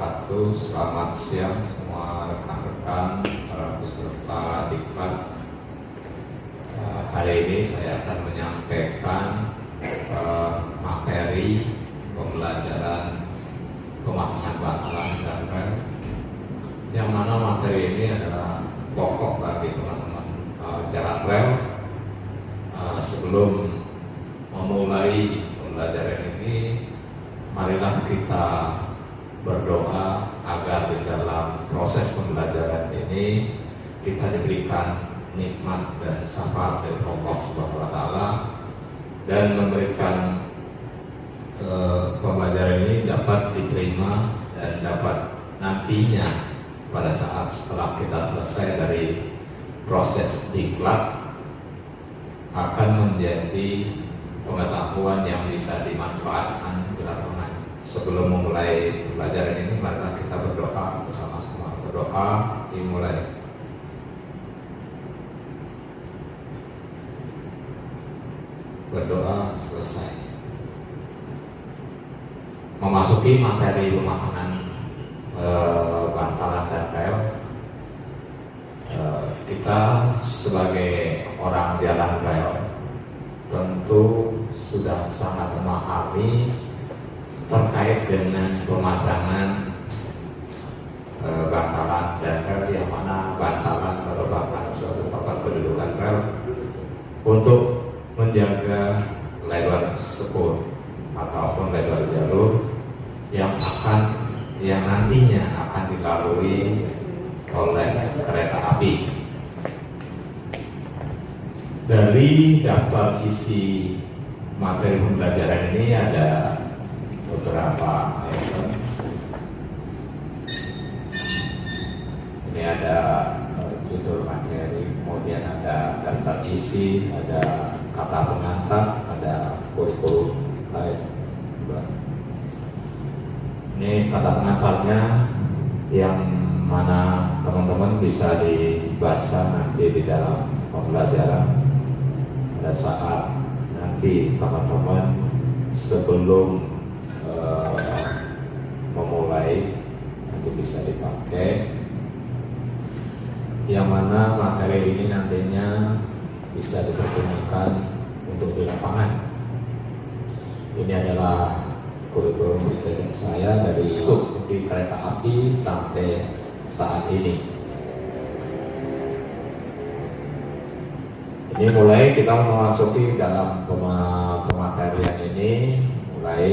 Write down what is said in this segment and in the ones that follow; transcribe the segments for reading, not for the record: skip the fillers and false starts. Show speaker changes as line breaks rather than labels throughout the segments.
wabarakatuh. Selamat siang semua rekan-rekan para peserta diklat. Hari ini saya akan menyampaikan materi pembelajaran pemasangan bantalan dan rel, yang mana materi ini adalah pokok bagi teman-teman jalan rel. Sebelum memulai pembelajaran ini, marilah kita berdoa agar di dalam proses pembelajaran ini kita diberikan nikmat dan syafaat dari Allah Subhanahu wa Ta'ala, dan memberikan pembelajaran ini dapat diterima dan dapat nantinya pada saat setelah kita selesai dari proses diklat akan menjadi pengetahuan yang bisa dimanfaatkan di lapangan. Sebelum memulai pembelajaran ini, marilah kita berdoa bersama-sama. Berdoa dimulai. Berdoa selesai. Memasuki materi pemasangan bantalan dan rel, kita sebagai orang jalan rel tentu sudah sangat memahami terkait dengan pemasangan bantalan dan rel, yang mana bantalan merupakan suatu tempat kedudukan rel untuk menjaga lebar spur ataupun lebar jalur yang nantinya akan dilalui oleh kereta api. Dari daftar isi materi pembelajaran ini ada beberapa item. Ini ada judul materi, kemudian ada daftar isi, ada kata pengantar, ada kurikulum. Ini kata pengantarnya, yang mana teman-teman bisa dibaca nanti di dalam pembelajaran pada saat nanti teman-teman sebelum memulai, nanti bisa dipakai, yang mana materi ini nantinya bisa dipergunakan untuk di lapangan. Ini adalah kurikulum vitae saya dari di kereta api sampai saat ini. Ini mulai kita memasuki dalam pematerian ini, mulai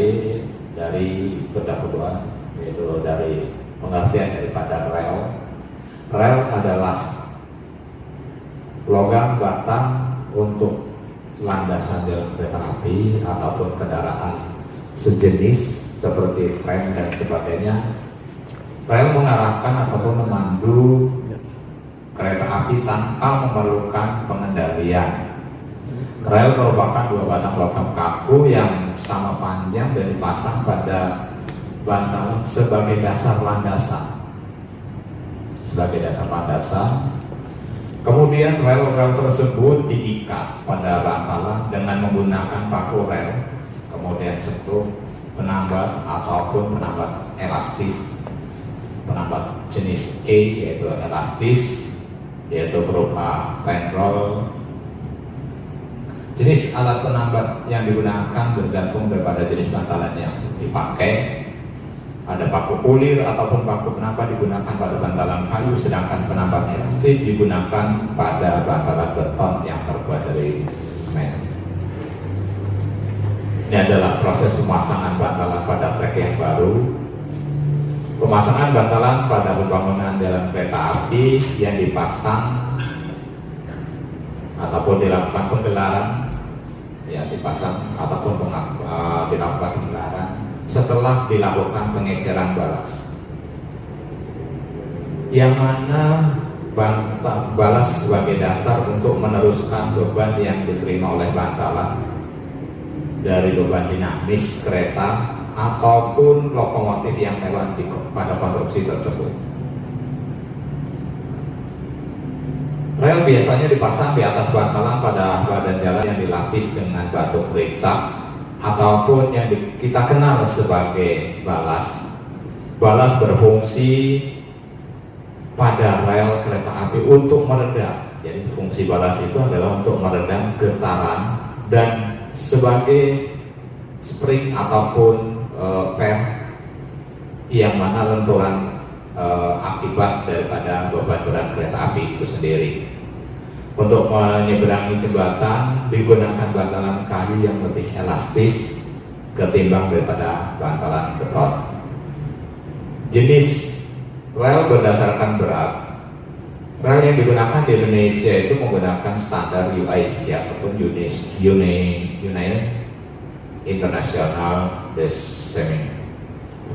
dari pendahuluan, yaitu dari pengertian daripada rel. Rel adalah logam batang untuk landasan jalan kereta api ataupun kendaraan sejenis seperti tram dan sebagainya. Rel mengarahkan ataupun memandu kereta api tanpa memerlukan pengendalian. Rel merupakan dua batang logam kaku yang sama panjang dan dipasang pada bantalan sebagai dasar landasan. Kemudian rel-rel tersebut diikat pada bantalan dengan menggunakan paku rel, kemudian sekrup, penambat ataupun penambat elastis. Penambat jenis E yaitu elastis, yaitu berupa penroll. Jenis alat penambat yang digunakan bergantung daripada jenis bantalan yang dipakai. Ada paku ulir ataupun paku penambat digunakan pada bantalan kayu, sedangkan penambat elastis digunakan pada bantalan beton yang terbuat dari semen. Ini adalah proses pemasangan bantalan pada trek yang baru. Pemasangan bantalan pada pembangunan jalan kereta api yang dipasang ataupun dilakukan penggelaran, yang dipasang ataupun dilakukan penggelaran setelah dilakukan pengeceran balas, yang mana balas sebagai dasar untuk meneruskan beban yang diterima oleh bantalan dari beban dinamis kereta ataupun lokomotif yang lewat pada konstruksi tersebut. Rel biasanya dipasang di atas bantalan pada badan jalan yang dilapis dengan batu pericak ataupun yang kita kenal sebagai balas. balas berfungsi pada rel kereta api untuk meredam. Jadi fungsi balas itu adalah untuk meredam getaran dan sebagai spring ataupun pem yang mana lenturan akibat daripada beban berat kereta api itu sendiri. Untuk menyeberangi jembatan digunakan bantalan kayu yang lebih elastis ketimbang daripada bantalan beton. Jenis rel berdasarkan berat. Rel yang digunakan di Indonesia itu menggunakan standar UIC ataupun United International Design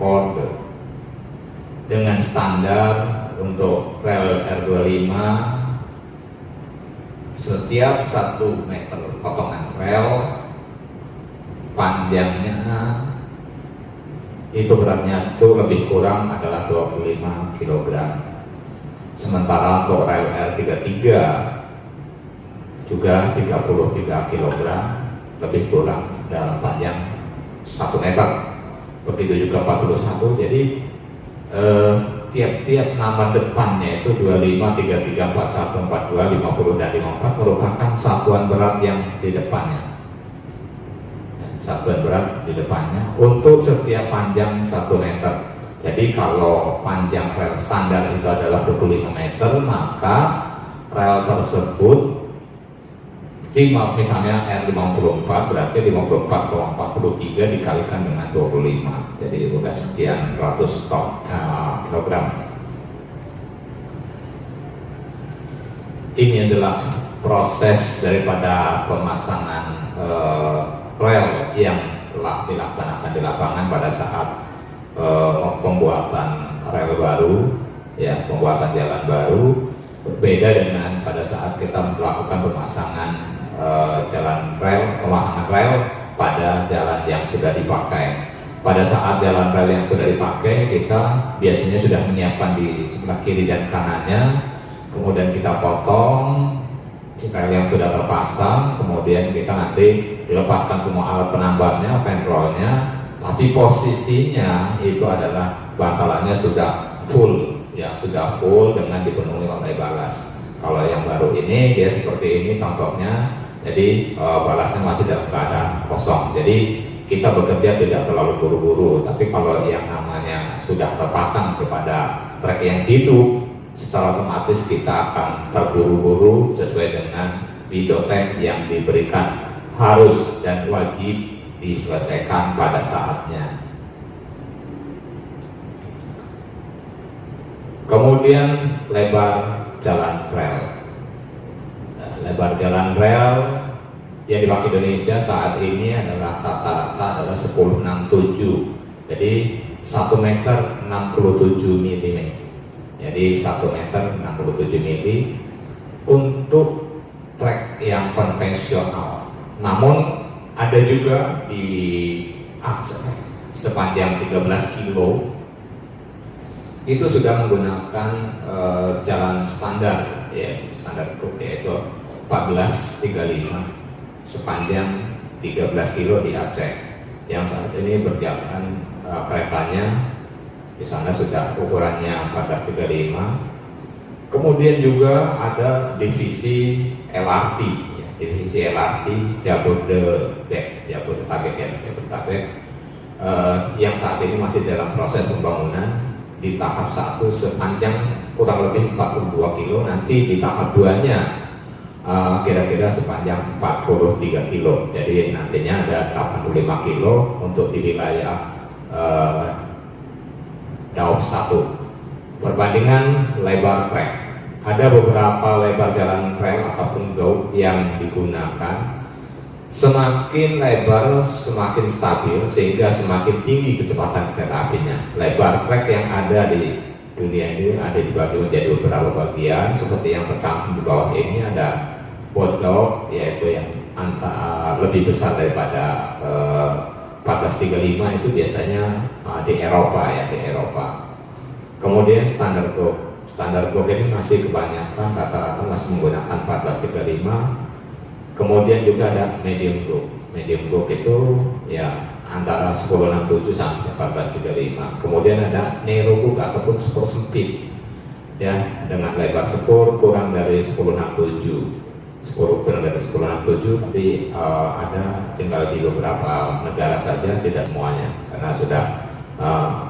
Order. Dengan standar untuk rel R25 setiap 1 meter potongan rel panjangnya itu beratnya itu lebih kurang adalah 25 kg. Sementara untuk rel R33 juga 33 kg lebih kurang dalam panjang 1 meter. Begitu juga 41. Jadi tiap-tiap nama depannya itu 25, 33, 41, 42, 50 dan 54 merupakan satuan berat yang di depannya. Satuan berat di depannya untuk setiap panjang 1 meter. Jadi kalau panjang rel standar itu adalah 25 meter, maka rel tersebut misalnya R54 berarti 54,43 dikalikan dengan 25. Jadi udah sekian ratus kilogram. Ini adalah proses daripada pemasangan rel yang telah dilaksanakan di lapangan pada saat pembuatan rel baru, ya, pembuatan jalan baru. Berbeda dengan pada saat kita melakukan pemasangan pemasangan rel pada jalan yang sudah dipakai. Pada saat jalan rel yang sudah dipakai, kita biasanya sudah menyiapkan di sebelah kiri dan kanannya, kemudian kita potong rel yang sudah terpasang, kemudian kita nanti dilepaskan semua alat penambahnya, penrollnya, tapi posisinya itu adalah bantalannya sudah full, ya sudah full dengan dipenuhi oleh balas. Kalau yang baru ini dia seperti ini contohnya, jadi balasnya masih dalam keadaan kosong. Jadi kita bekerja tidak terlalu buru-buru, tapi kalau yang namanya sudah terpasang kepada trek yang hidup, secara otomatis kita akan terburu-buru sesuai dengan window time yang diberikan, harus dan wajib diselesaikan pada saatnya. Kemudian lebar jalan rel. Nah, lebar jalan rel yang dipakai Indonesia saat ini adalah rata-rata adalah 1067. Jadi 1 meter 67 mm. Jadi 1 meter 67 mm untuk trek yang konvensional. Namun ada juga di Aceh sepanjang 13 kilo itu sudah menggunakan jalan standar, ya, standar group, yaitu 1435 sepanjang 13 kilo di Aceh yang saat ini berjalan keretanya di sana sudah ukurannya 1435. Kemudian juga ada divisi LRT, ya, divisi LRT Jabodetabek yang saat ini masih dalam proses pembangunan di tahap 1 sepanjang kurang lebih 42 kilo, nanti di tahap 2-nya kira-kira sepanjang 43 kilo. Jadi nantinya ada 85 kilo untuk di wilayah Daob 1. Perbandingan lebar trek, ada beberapa lebar jalan rel ataupun daob yang digunakan. Semakin lebar semakin stabil sehingga semakin tinggi kecepatan kereta apinya. Lebar trek yang ada di dunia ini ada dibagi menjadi beberapa bagian, seperti yang tercantum di bawah ini. Ada daob yaitu yang lebih besar daripada 1435, itu biasanya di Eropa, ya, di Eropa. Kemudian standar gauge ini masih kebanyakan rata-rata masih menggunakan 1435. Kemudian juga ada medium gauge itu ya antara 1067 sampai 1435. Kemudian ada narrow book ataupun spur sempit, ya, dengan lebar spur kurang dari 1067. Spur kurang dari 1067, tapi ada tinggal di beberapa negara saja, tidak semuanya, karena sudah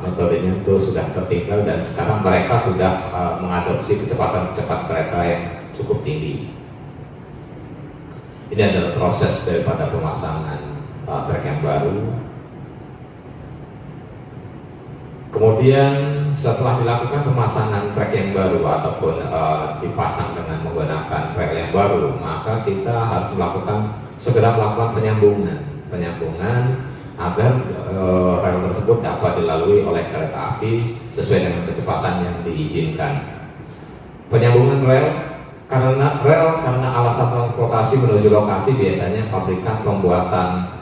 metodenya itu sudah tertinggal dan sekarang mereka sudah mengadopsi kecepatan kereta yang cukup tinggi. Ini adalah proses daripada pemasangan trek yang baru. Kemudian setelah dilakukan pemasangan trek yang baru ataupun dipasang dengan menggunakan trek yang baru, maka kita harus segera melakukan penyambungan agar rel tersebut dapat dilalui oleh kereta api sesuai dengan kecepatan yang diizinkan. Penyambungan rel karena alasan transportasi menuju lokasi, biasanya pabrikan pembuatan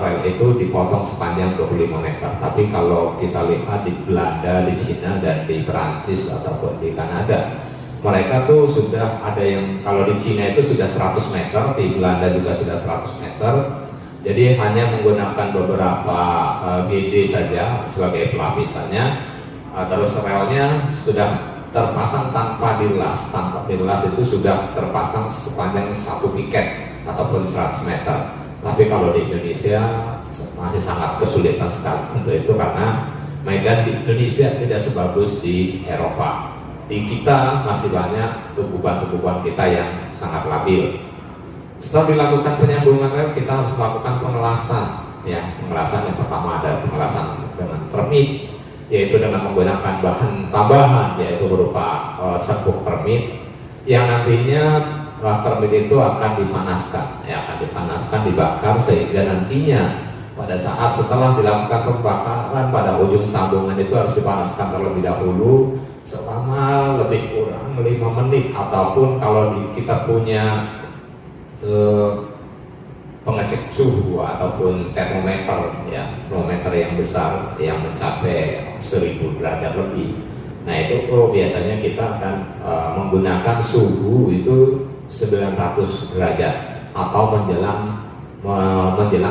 rel itu dipotong sepanjang 25 meter. Tapi kalau kita lihat di Belanda, di Cina, dan di Perancis ataupun di Kanada, mereka tuh sudah ada yang, kalau di Cina itu sudah 100 meter, di Belanda juga sudah 100 meter. Jadi hanya menggunakan beberapa GD saja sebagai pelapisannya, terus relnya sudah terpasang tanpa dilas. Tanpa dilas itu sudah terpasang sepanjang 1 piket ataupun 100 meter. Tapi kalau di Indonesia masih sangat kesulitan sekali untuk itu, karena medan di Indonesia tidak sebagus di Eropa. Di kita masih banyak tumbuhan-tumbuhan kita yang sangat labil. Setelah dilakukan penyambungan rel, kita harus melakukan pengelasan. Ya, pengelasan yang pertama ada pengelasan dengan termit, yaitu dengan menggunakan bahan tambahan, yaitu berupa serbuk termit yang nantinya kelas termit itu akan dipanaskan, dibakar, sehingga nantinya pada saat setelah dilakukan pembakaran pada ujung sambungan itu harus dipanaskan terlebih dahulu selama lebih kurang 5 menit, ataupun kalau kita punya pengecek suhu ataupun termometer, ya, termometer yang besar yang mencapai 1000 derajat lebih. Nah itu biasanya kita akan menggunakan suhu itu 900 derajat atau menjelang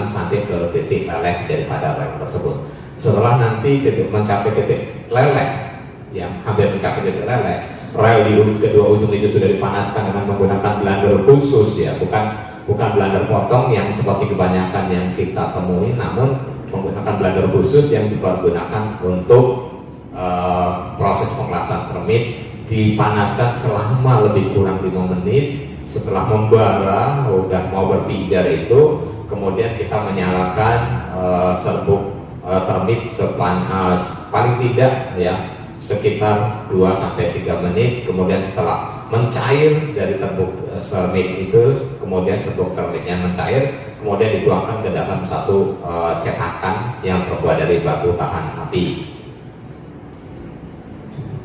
sampai ke titik leleh daripada rel tersebut. Setelah nanti mencapai titik leleh, yang hampir mencapai titik leleh, rel di kedua ujung itu sudah dipanaskan dengan menggunakan blender khusus, ya, bukan blender potong yang seperti kebanyakan yang kita temui, namun menggunakan blender khusus yang dipergunakan untuk proses pengelasan termit. Dipanaskan selama lebih kurang 5 menit. Setelah membara, udah mau berpijar itu, kemudian kita menyalakan serbuk termit paling tidak, ya, sekitar 2-3 menit. Kemudian setelah mencair dari serbuk termit itu, kemudian serbuk termitnya mencair, kemudian dituangkan ke dalam satu cetakan yang terbuat dari batu tahan api.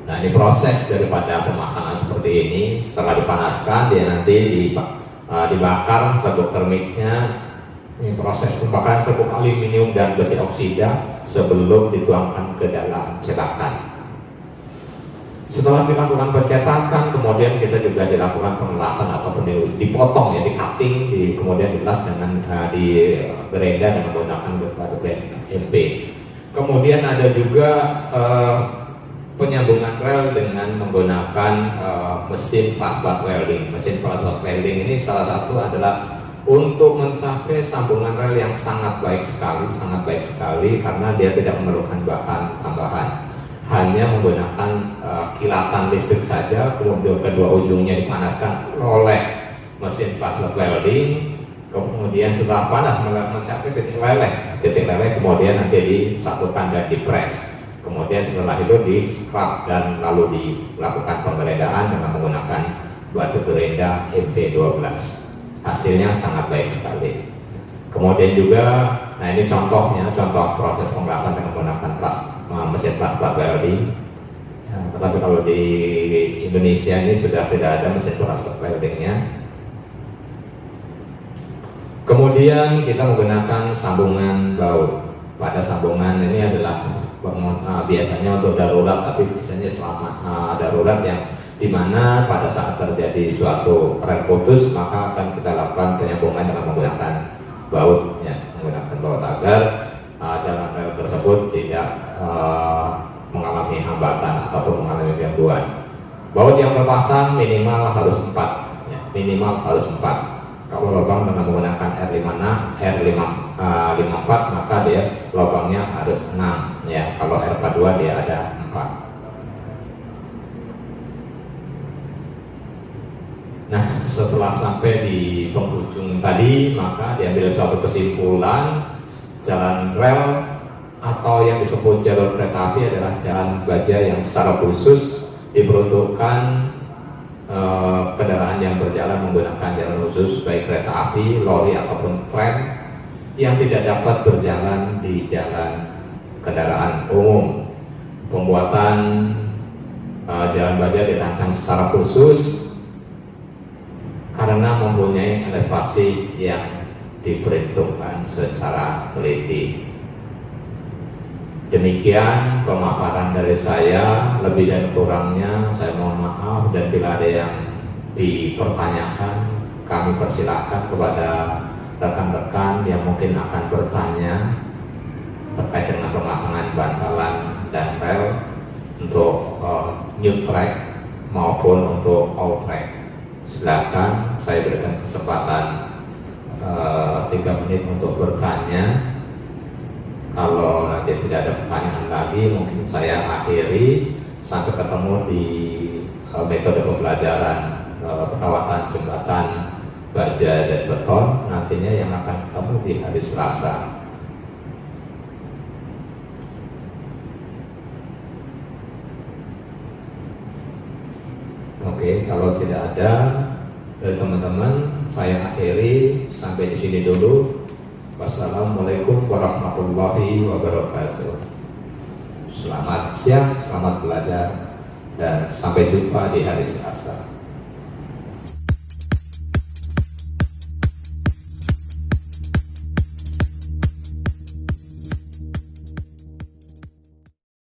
Nah, ini proses daripada pemasangan seperti ini. Setelah dipanaskan, dia nanti dibakar serbuk termitnya. Ini proses pembakaran serbuk aluminium dan besi oksida sebelum dituangkan ke dalam cetakan. Setelah dilakukan pencetakan, kemudian kita juga dilakukan pengelasan ataupun dipotong, ya, di cutting, kemudian dilas dengan di gerenda dengan menggunakan batu MP. Kemudian ada juga penyambungan rel dengan menggunakan mesin fastback welding. Mesin fastback welding ini salah satu adalah untuk mencapai sambungan rel yang sangat baik sekali karena dia tidak memerlukan bahan tambahan. Hanya menggunakan kilatan listrik saja, kemudian kedua ujungnya dipanaskan oleh mesin fastback welding. Kemudian setelah panas mencapai titik leleh, kemudian nanti disatukan dan dipres. Kemudian setelah itu di scrap dan lalu dilakukan penggeledahan dengan menggunakan batu gerenda MP12. Hasilnya sangat baik sekali. Kemudian juga, nah ini contoh proses pengelasan dengan menggunakan mesin fastback welding. Ya, tetapi kalau di Indonesia ini sudah tidak ada mesin fastback weldingnya. Kemudian kita menggunakan sambungan baut. Pada sambungan ini adalah biasanya untuk darurat, tapi biasanya selama darurat yang dimana pada saat terjadi suatu rel putus, maka akan kita lakukan penyambungan dengan menggunakan baut, ya, menggunakan baut agar minimal harus 4 ya, minimal harus 4. Kalau lubang dengan menggunakan R54 maka dia lubangnya harus 6 ya. Kalau R42 dia ada 4. Nah, setelah sampai di penghujung tadi, maka diambil suatu kesimpulan jalan rel atau yang disebut jalur kereta api adalah jalan baja yang secara khusus diperuntukkan kendaraan yang berjalan menggunakan jalan khusus baik kereta api, lori ataupun tram yang tidak dapat berjalan di jalan kendaraan umum. Pembuatan jalan baja dirancang secara khusus karena mempunyai elevasi yang diperhitungkan secara teliti. Demikian pemaparan dari saya, lebih dan kurangnya saya mohon maaf, dan bila ada yang dipertanyakan kami persilahkan kepada rekan-rekan yang mungkin akan bertanya terkait dengan pemasangan bantalan dan rel untuk new track maupun untuk old track. Silakan, saya berikan kesempatan 3 menit untuk bertanya. Kalau nanti tidak ada pertanyaan lagi, mungkin saya akhiri. Sampai ketemu di metode pembelajaran perawatan jembatan baja dan beton nantinya yang akan ketemu di hari Selasa. Oke, kalau tidak ada dari teman-teman, saya akhiri sampai di sini dulu. Wassalamualaikum warahmatullahi wabarakatuh. Selamat siang, selamat belajar, dan sampai jumpa di hari Selasa.